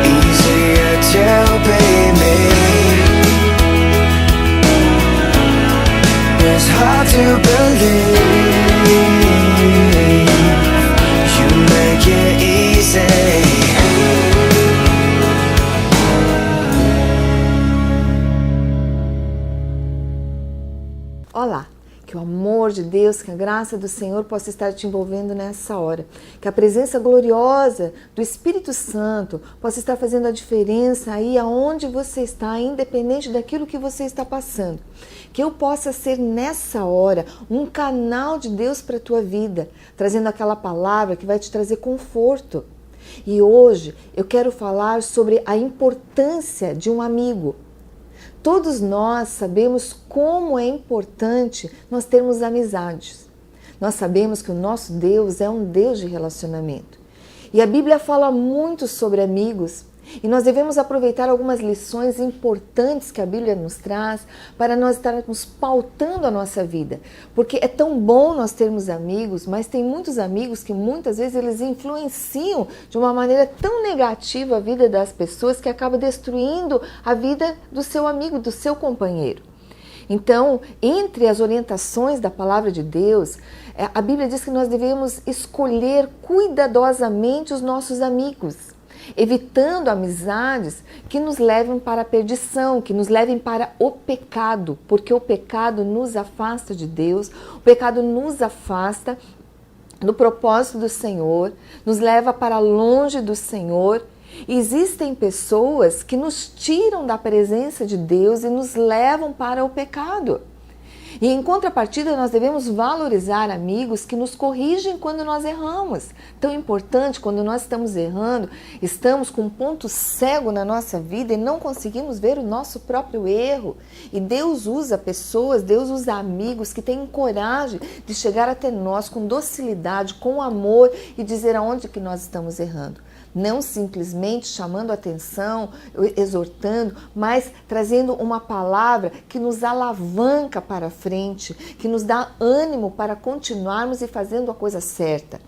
Easier to be me. It's hard to believe you make it easy. Olá, que o amor de Deus, que a graça do Senhor possa estar te envolvendo nessa hora. Que a presença gloriosa do Espírito Santo possa estar fazendo a diferença aí aonde você está, independente daquilo que você está passando. Que eu possa ser nessa hora um canal de Deus para a tua vida, trazendo aquela palavra que vai te trazer conforto. E hoje eu quero falar sobre a importância de um amigo. Todos nós sabemos como é importante nós termos amizades. Nós sabemos que o nosso Deus é um Deus de relacionamento. E a Bíblia fala muito sobre amigos. E nós devemos aproveitar algumas lições importantes que a Bíblia nos traz para nós estarmos pautando a nossa vida. Porque é tão bom nós termos amigos, mas tem muitos amigos que muitas vezes eles influenciam de uma maneira tão negativa a vida das pessoas que acaba destruindo a vida do seu amigo, do seu companheiro. Então, entre as orientações da palavra de Deus, a Bíblia diz que nós devemos escolher cuidadosamente os nossos amigos, evitando amizades que nos levem para a perdição, que nos levem para o pecado, porque o pecado nos afasta de Deus, o pecado nos afasta do propósito do Senhor, nos leva para longe do Senhor. E existem pessoas que nos tiram da presença de Deus e nos levam para o pecado. E em contrapartida, nós devemos valorizar amigos que nos corrigem quando nós erramos. Tão importante, quando nós estamos errando, estamos com um ponto cego na nossa vida e não conseguimos ver o nosso próprio erro. E Deus usa pessoas, Deus usa amigos que têm coragem de chegar até nós com docilidade, com amor e dizer aonde que nós estamos errando. Não simplesmente chamando atenção, exortando, mas trazendo uma palavra que nos alavanca para frente, que nos dá ânimo para continuarmos e fazendo a coisa certa.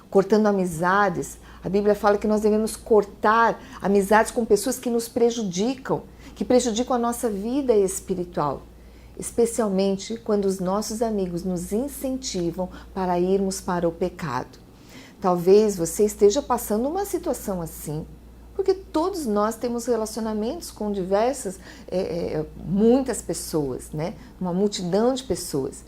Cortando amizades, a Bíblia fala que nós devemos cortar amizades com pessoas que nos prejudicam, que prejudicam a nossa vida espiritual. Especialmente quando os nossos amigos nos incentivam para irmos para o pecado. Talvez você esteja passando uma situação assim, porque todos nós temos relacionamentos com muitas pessoas, né? Uma multidão de pessoas.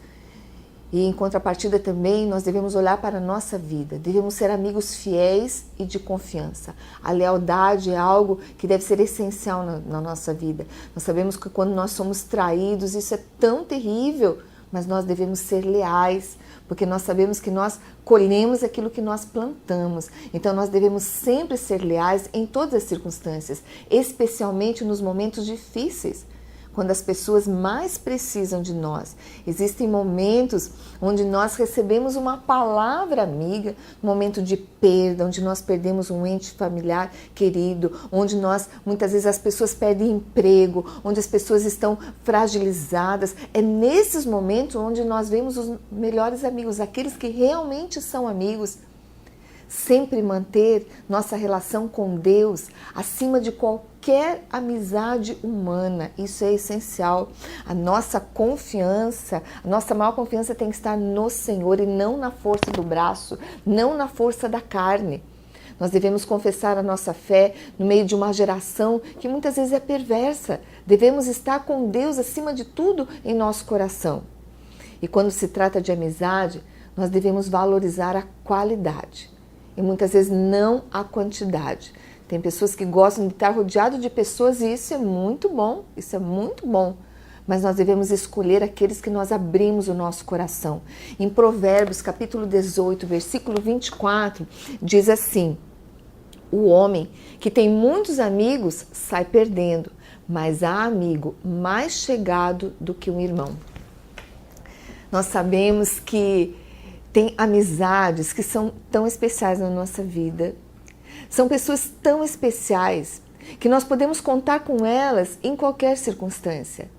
E em contrapartida também nós devemos olhar para a nossa vida, devemos ser amigos fiéis e de confiança. A lealdade é algo que deve ser essencial na nossa vida. Nós sabemos que quando nós somos traídos, isso é tão terrível, mas nós devemos ser leais, porque nós sabemos que nós colhemos aquilo que nós plantamos. Então nós devemos sempre ser leais em todas as circunstâncias, especialmente nos momentos difíceis, quando as pessoas mais precisam de nós. Existem momentos onde nós recebemos uma palavra amiga, um momento de perda, onde nós perdemos um ente familiar querido, onde muitas vezes as pessoas perdem emprego, onde as pessoas estão fragilizadas. É nesses momentos onde nós vemos os melhores amigos, aqueles que realmente são amigos. Sempre manter nossa relação com Deus acima de qualquer amizade humana. Isso é essencial. A nossa confiança, a nossa maior confiança tem que estar no Senhor e não na força do braço, não na força da carne. Nós devemos confessar a nossa fé no meio de uma geração que muitas vezes é perversa. Devemos estar com Deus acima de tudo em nosso coração. E quando se trata de amizade, nós devemos valorizar a qualidade. E muitas vezes não a quantidade. Tem pessoas que gostam de estar rodeado de pessoas e isso é muito bom, Mas nós devemos escolher aqueles que nós abrimos o nosso coração. Em Provérbios, capítulo 18, versículo 24, diz assim: o homem que tem muitos amigos sai perdendo, mas há amigo mais chegado do que um irmão. Nós sabemos que tem amizades que são tão especiais na nossa vida. São pessoas tão especiais que nós podemos contar com elas em qualquer circunstância.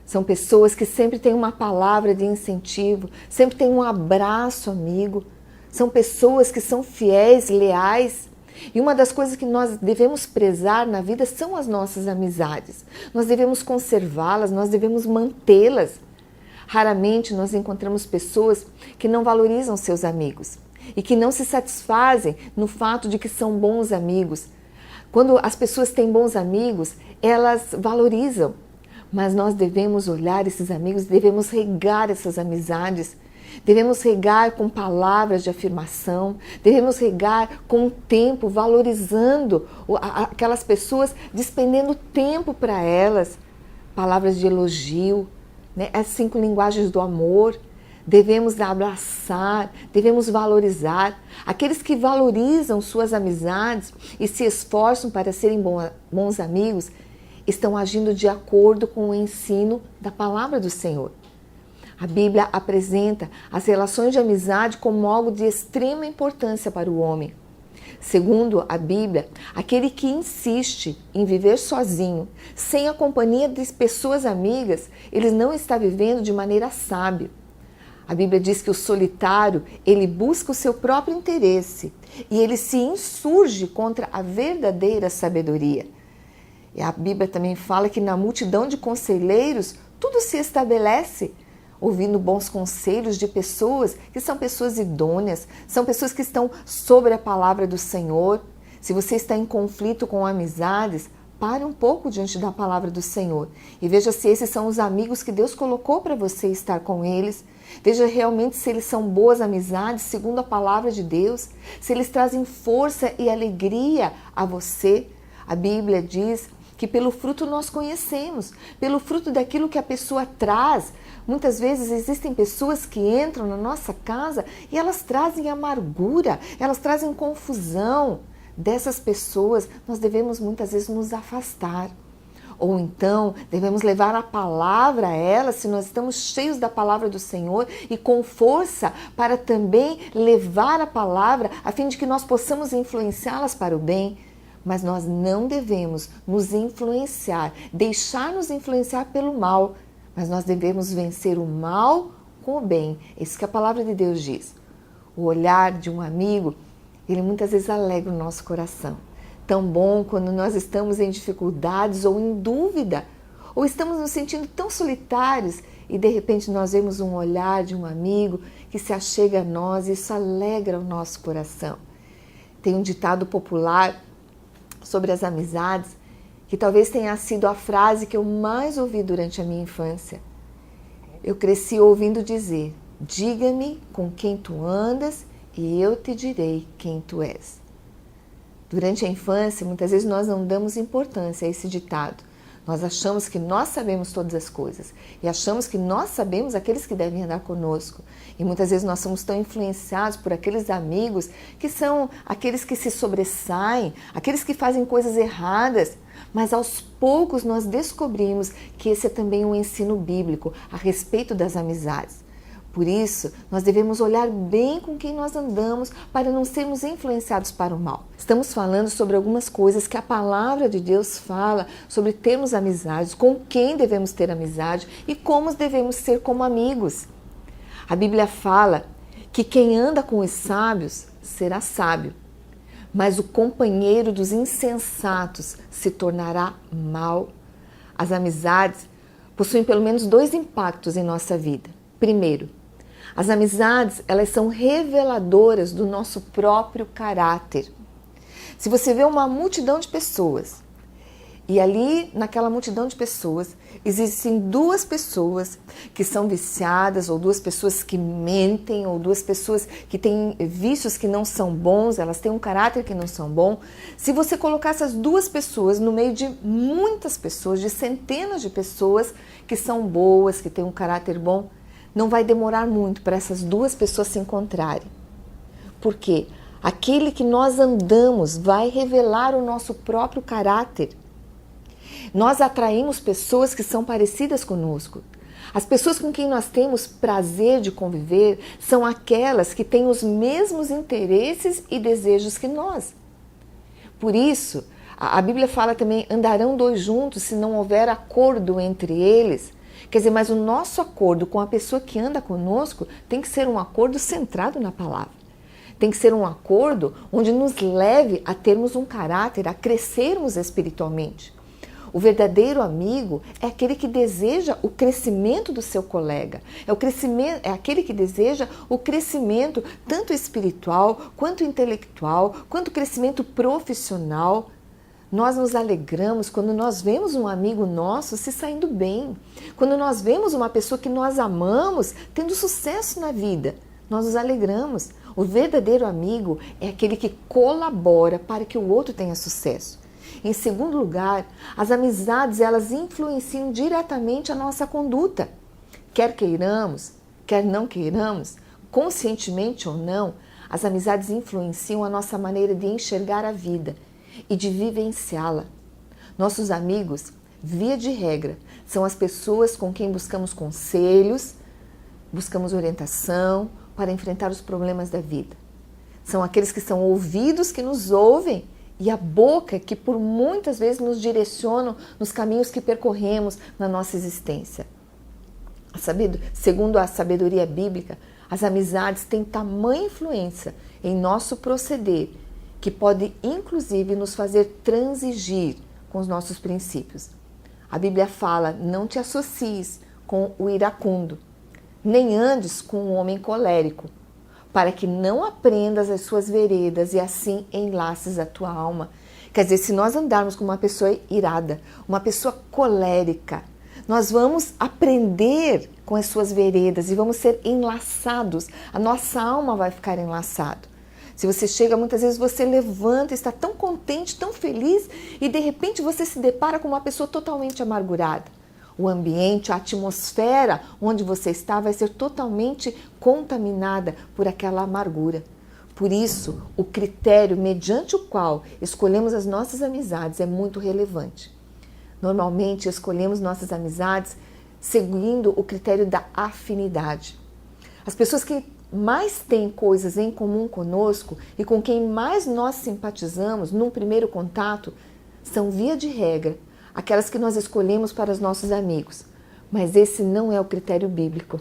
São pessoas que sempre têm uma palavra de incentivo, sempre têm um abraço amigo. São pessoas que são fiéis, leais. E uma das coisas que nós devemos prezar na vida são as nossas amizades. Nós devemos conservá-las, nós devemos mantê-las. Raramente nós encontramos pessoas que não valorizam seus amigos e que não se satisfazem no fato de que são bons amigos. Quando as pessoas têm bons amigos, elas valorizam. Mas nós devemos olhar esses amigos, devemos regar essas amizades. Devemos regar com palavras de afirmação, devemos regar com o tempo, valorizando aquelas pessoas, despendendo tempo para elas, palavras de elogio, né? As 5 linguagens do amor. Devemos abraçar, devemos valorizar. Aqueles que valorizam suas amizades e se esforçam para serem bons amigos, estão agindo de acordo com o ensino da palavra do Senhor. A Bíblia apresenta as relações de amizade como algo de extrema importância para o homem. Segundo a Bíblia, aquele que insiste em viver sozinho, sem a companhia de pessoas amigas, ele não está vivendo de maneira sábia. A Bíblia diz que o solitário, ele busca o seu próprio interesse e ele se insurge contra a verdadeira sabedoria. E a Bíblia também fala que na multidão de conselheiros, tudo se estabelece. Ouvindo bons conselhos de pessoas que são pessoas idôneas, são pessoas que estão sobre a palavra do Senhor. Se você está em conflito com amizades, pare um pouco diante da palavra do Senhor e veja se esses são os amigos que Deus colocou para você estar com eles. Veja realmente se eles são boas amizades segundo a palavra de Deus, se eles trazem força e alegria a você. A Bíblia diz que pelo fruto nós conhecemos, pelo fruto daquilo que a pessoa traz. Muitas vezes existem pessoas que entram na nossa casa e elas trazem amargura, elas trazem confusão. Dessas pessoas nós devemos muitas vezes nos afastar. Ou então devemos levar a palavra a elas, se nós estamos cheios da palavra do Senhor e com força para também levar a palavra a fim de que nós possamos influenciá-las para o bem. Mas nós não devemos nos influenciar, deixar-nos influenciar pelo mal, mas nós devemos vencer o mal com o bem. É isso que a palavra de Deus diz. O olhar de um amigo, ele muitas vezes alegra o nosso coração. Tão bom quando nós estamos em dificuldades ou em dúvida, ou estamos nos sentindo tão solitários e de repente nós vemos um olhar de um amigo que se achega a nós e isso alegra o nosso coração. Tem um ditado popular sobre as amizades, que talvez tenha sido a frase que eu mais ouvi durante a minha infância. Eu cresci ouvindo dizer: diga-me com quem tu andas e eu te direi quem tu és. Durante a infância, muitas vezes nós não damos importância a esse ditado. Nós achamos que nós sabemos todas as coisas e achamos que nós sabemos aqueles que devem andar conosco. E muitas vezes nós somos tão influenciados por aqueles amigos que são aqueles que se sobressaem, aqueles que fazem coisas erradas. Mas aos poucos nós descobrimos que esse é também um ensino bíblico a respeito das amizades. Por isso, nós devemos olhar bem com quem nós andamos para não sermos influenciados para o mal. Estamos falando sobre algumas coisas que a palavra de Deus fala sobre termos amizades, com quem devemos ter amizade e como devemos ser como amigos. A Bíblia fala que quem anda com os sábios será sábio, mas o companheiro dos insensatos se tornará mau. As amizades possuem pelo menos 2 impactos em nossa vida. Primeiro, as amizades, elas são reveladoras do nosso próprio caráter. Se você vê uma multidão de pessoas e ali naquela multidão de pessoas existem 2 pessoas que são viciadas ou 2 pessoas que mentem ou 2 pessoas que têm vícios que não são bons, elas têm um caráter que não são bom. Se você colocar essas 2 pessoas no meio de muitas pessoas, de centenas de pessoas que são boas, que têm um caráter bom, não vai demorar muito para essas 2 pessoas se encontrarem. Porque aquele que nós andamos vai revelar o nosso próprio caráter. Nós atraímos pessoas que são parecidas conosco. As pessoas com quem nós temos prazer de conviver são aquelas que têm os mesmos interesses e desejos que nós. Por isso, a Bíblia fala também, andarão 2 juntos se não houver acordo entre eles. Quer dizer, mas o nosso acordo com a pessoa que anda conosco tem que ser um acordo centrado na palavra. Tem que ser um acordo onde nos leve a termos um caráter, a crescermos espiritualmente. O verdadeiro amigo é aquele que deseja o crescimento do seu colega. É aquele que deseja o crescimento tanto espiritual, quanto intelectual, quanto crescimento profissional. Nós nos alegramos quando nós vemos um amigo nosso se saindo bem. Quando nós vemos uma pessoa que nós amamos tendo sucesso na vida. Nós nos alegramos. O verdadeiro amigo é aquele que colabora para que o outro tenha sucesso. Em segundo lugar, as amizades, elas influenciam diretamente a nossa conduta. Quer queiramos, quer não queiramos, conscientemente ou não, as amizades influenciam a nossa maneira de enxergar a vida e de vivenciá-la. Nossos amigos, via de regra, são as pessoas com quem buscamos conselhos, buscamos orientação para enfrentar os problemas da vida. São aqueles que são ouvidos que nos ouvem e a boca que por muitas vezes nos direcionam nos caminhos que percorremos na nossa existência. Segundo a sabedoria bíblica, as amizades têm tamanha influência em nosso proceder que pode inclusive nos fazer transigir com os nossos princípios. A Bíblia fala: não te associes com o iracundo, nem andes com o homem colérico, para que não aprendas as suas veredas e assim enlaces a tua alma. Quer dizer, se nós andarmos com uma pessoa irada, uma pessoa colérica, nós vamos aprender com as suas veredas e vamos ser enlaçados. A nossa alma vai ficar enlaçada. Se você chega, muitas vezes você levanta, está tão contente, tão feliz e de repente você se depara com uma pessoa totalmente amargurada. O ambiente, a atmosfera onde você está vai ser totalmente contaminada por aquela amargura. Por isso, o critério mediante o qual escolhemos as nossas amizades é muito relevante. Normalmente, escolhemos nossas amizades seguindo o critério da afinidade. As pessoas que mais têm coisas em comum conosco e com quem mais nós simpatizamos num primeiro contato são, via de regra, aquelas que nós escolhemos para os nossos amigos. Mas esse não é o critério bíblico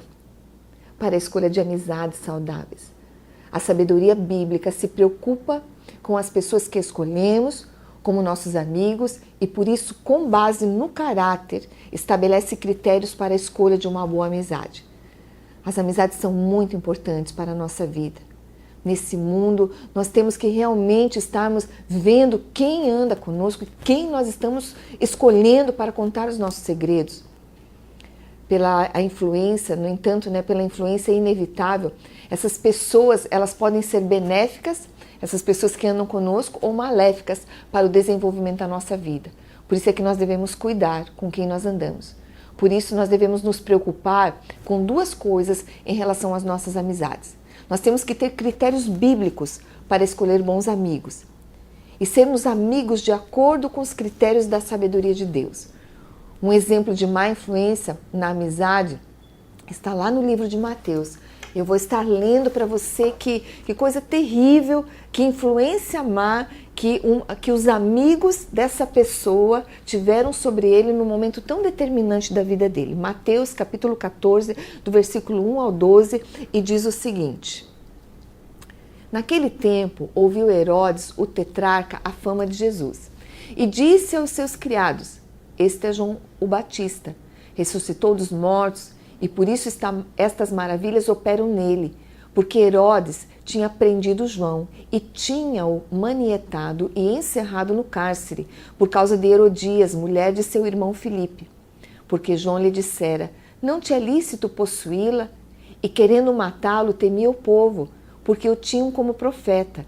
para a escolha de amizades saudáveis. A sabedoria bíblica se preocupa com as pessoas que escolhemos como nossos amigos e, por isso, com base no caráter, estabelece critérios para a escolha de uma boa amizade. As amizades são muito importantes para a nossa vida. Nesse mundo, nós temos que realmente estarmos vendo quem anda conosco, quem nós estamos escolhendo para contar os nossos segredos. Pela influência, no entanto, pela influência inevitável, essas pessoas, elas podem ser benéficas, essas pessoas que andam conosco, ou maléficas para o desenvolvimento da nossa vida. Por isso é que nós devemos cuidar com quem nós andamos. Por isso nós devemos nos preocupar com duas coisas em relação às nossas amizades. Nós temos que ter critérios bíblicos para escolher bons amigos e sermos amigos de acordo com os critérios da sabedoria de Deus. Um exemplo de má influência na amizade está lá no livro de Mateus. Eu vou estar lendo para você que coisa terrível, que influência má que os amigos dessa pessoa tiveram sobre ele num momento tão determinante da vida dele. Mateus capítulo 14, do versículo 1 ao 12, e diz o seguinte: Naquele tempo, ouviu Herodes, o tetrarca, a fama de Jesus, e disse aos seus criados: Este é João o Batista, ressuscitou dos mortos, e por isso estas maravilhas operam nele, porque Herodes tinha prendido João e tinha-o manietado e encerrado no cárcere, por causa de Herodias, mulher de seu irmão Filipe. Porque João lhe dissera: Não te é lícito possuí-la? E querendo matá-lo, temia o povo, porque o tinham como profeta.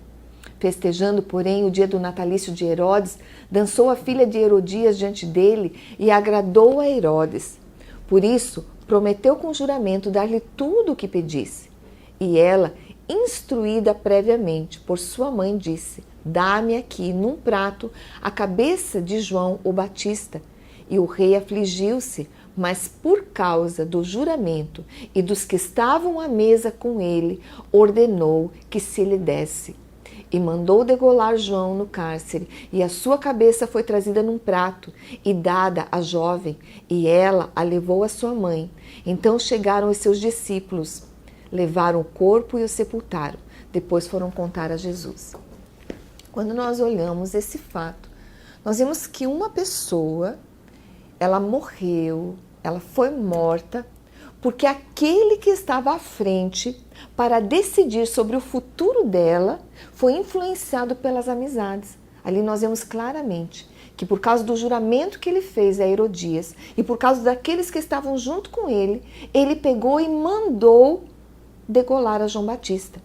Festejando, porém, o dia do natalício de Herodes, dançou a filha de Herodias diante dele e agradou a Herodes. Por isso, prometeu com juramento dar-lhe tudo o que pedisse. E ela, instruída previamente por sua mãe, disse: Dá-me aqui, num prato, a cabeça de João o Batista. E o rei afligiu-se, mas por causa do juramento e dos que estavam à mesa com ele, ordenou que se lhe desse. E mandou degolar João no cárcere, e a sua cabeça foi trazida num prato e dada à jovem, e ela a levou à sua mãe. Então chegaram os seus discípulos, levaram o corpo e o sepultaram. depois foram contar a Jesus. Quando nós olhamos esse fato, nós vemos que uma pessoa, ela morreu, ela foi morta, porque aquele que estava à frente para decidir sobre o futuro dela foi influenciado pelas amizades. Ali nós vemos claramente que por causa do juramento que ele fez a Herodias e por causa daqueles que estavam junto com ele, ele pegou e mandou degolar a João Batista.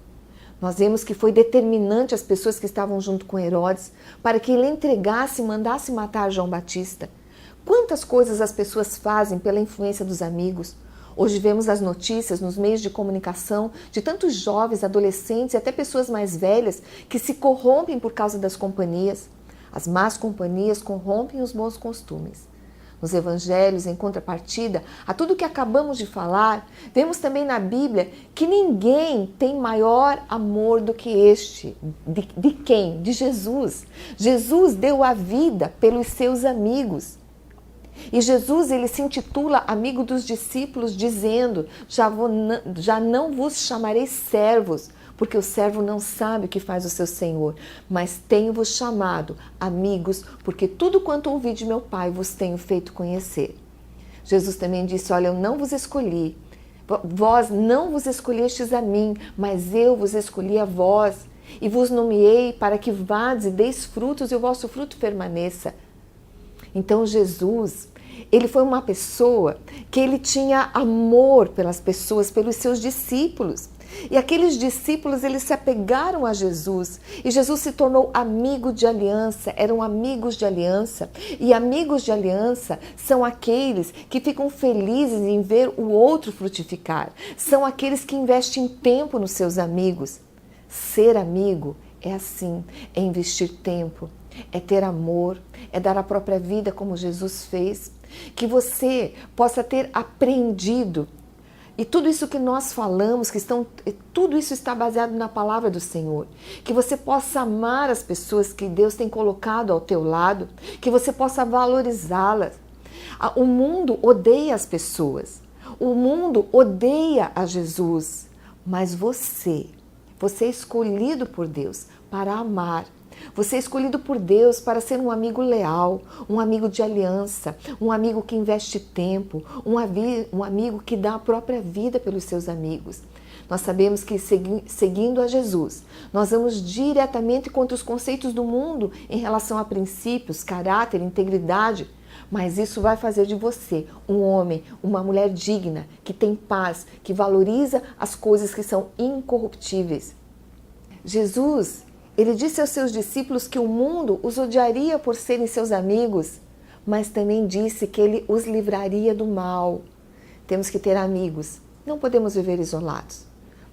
Nós vemos que foi determinante as pessoas que estavam junto com Herodes para que ele entregasse e mandasse matar João Batista. Quantas coisas as pessoas fazem pela influência dos amigos? Hoje vemos as notícias nos meios de comunicação de tantos jovens, adolescentes e até pessoas mais velhas que se corrompem por causa das companhias. As más companhias corrompem os bons costumes. Nos evangelhos, em contrapartida a tudo que acabamos de falar, vemos também na Bíblia que ninguém tem maior amor do que este. De quem? De Jesus. Jesus deu a vida pelos seus amigos. E Jesus, ele se intitula amigo dos discípulos, dizendo, já não vos chamarei servos, porque o servo não sabe o que faz o seu Senhor, mas tenho-vos chamado amigos, porque tudo quanto ouvi de meu Pai vos tenho feito conhecer. Jesus também disse, olha, eu não vos escolhi, vós não vos escolhestes a mim, mas eu vos escolhi a vós, e vos nomeei para que vades e deis frutos e o vosso fruto permaneça. Então Jesus, ele foi uma pessoa que ele tinha amor pelas pessoas, pelos seus discípulos. E aqueles discípulos, eles se apegaram a Jesus. E Jesus se tornou amigo de aliança, eram amigos de aliança. E amigos de aliança são aqueles que ficam felizes em ver o outro frutificar. São aqueles que investem tempo nos seus amigos. Ser amigo é assim, é investir tempo, é ter amor, é dar a própria vida como Jesus fez. Que você possa ter aprendido. E tudo isso que nós falamos, tudo isso está baseado na palavra do Senhor. Que você possa amar as pessoas que Deus tem colocado ao teu lado, que você possa valorizá-las. O mundo odeia as pessoas, o mundo odeia a Jesus, mas você é escolhido por Deus para amar. Você é escolhido por Deus para ser um amigo leal, um amigo de aliança, um amigo que investe tempo, um amigo que dá a própria vida pelos seus amigos. Nós sabemos que seguindo a Jesus, nós vamos diretamente contra os conceitos do mundo em relação a princípios, caráter, integridade, mas isso vai fazer de você um homem, uma mulher digna, que tem paz, que valoriza as coisas que são incorruptíveis. Jesus, ele disse aos seus discípulos que o mundo os odiaria por serem seus amigos, mas também disse que ele os livraria do mal. Temos que ter amigos, não podemos viver isolados.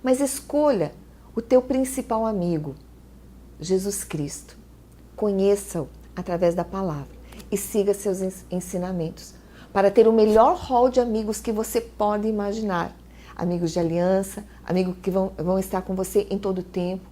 Mas escolha o teu principal amigo, Jesus Cristo. Conheça-o através da palavra e siga seus ensinamentos para ter o melhor rol de amigos que você pode imaginar. Amigos de aliança, amigos que vão estar com você em todo o tempo.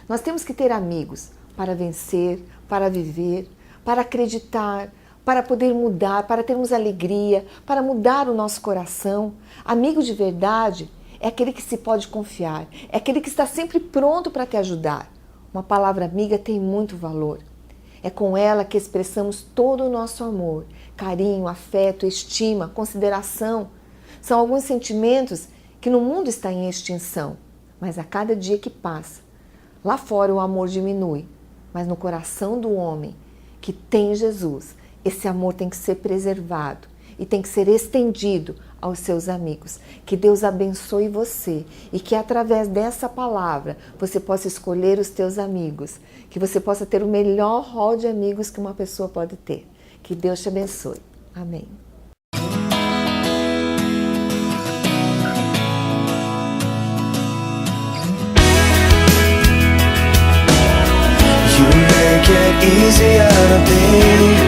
Nós temos que ter amigos para vencer, para viver, para acreditar, para poder mudar, para termos alegria, para mudar o nosso coração. Amigo de verdade é aquele que se pode confiar, é aquele que está sempre pronto para te ajudar. Uma palavra amiga tem muito valor. É com ela que expressamos todo o nosso amor, carinho, afeto, estima, consideração. São alguns sentimentos que no mundo está em extinção, mas a cada dia que passa, lá fora o amor diminui, mas no coração do homem que tem Jesus, esse amor tem que ser preservado e tem que ser estendido aos seus amigos. Que Deus abençoe você e que através dessa palavra você possa escolher os teus amigos, que você possa ter o melhor rol de amigos que uma pessoa pode ter. Que Deus te abençoe. Amém. Make it easier to be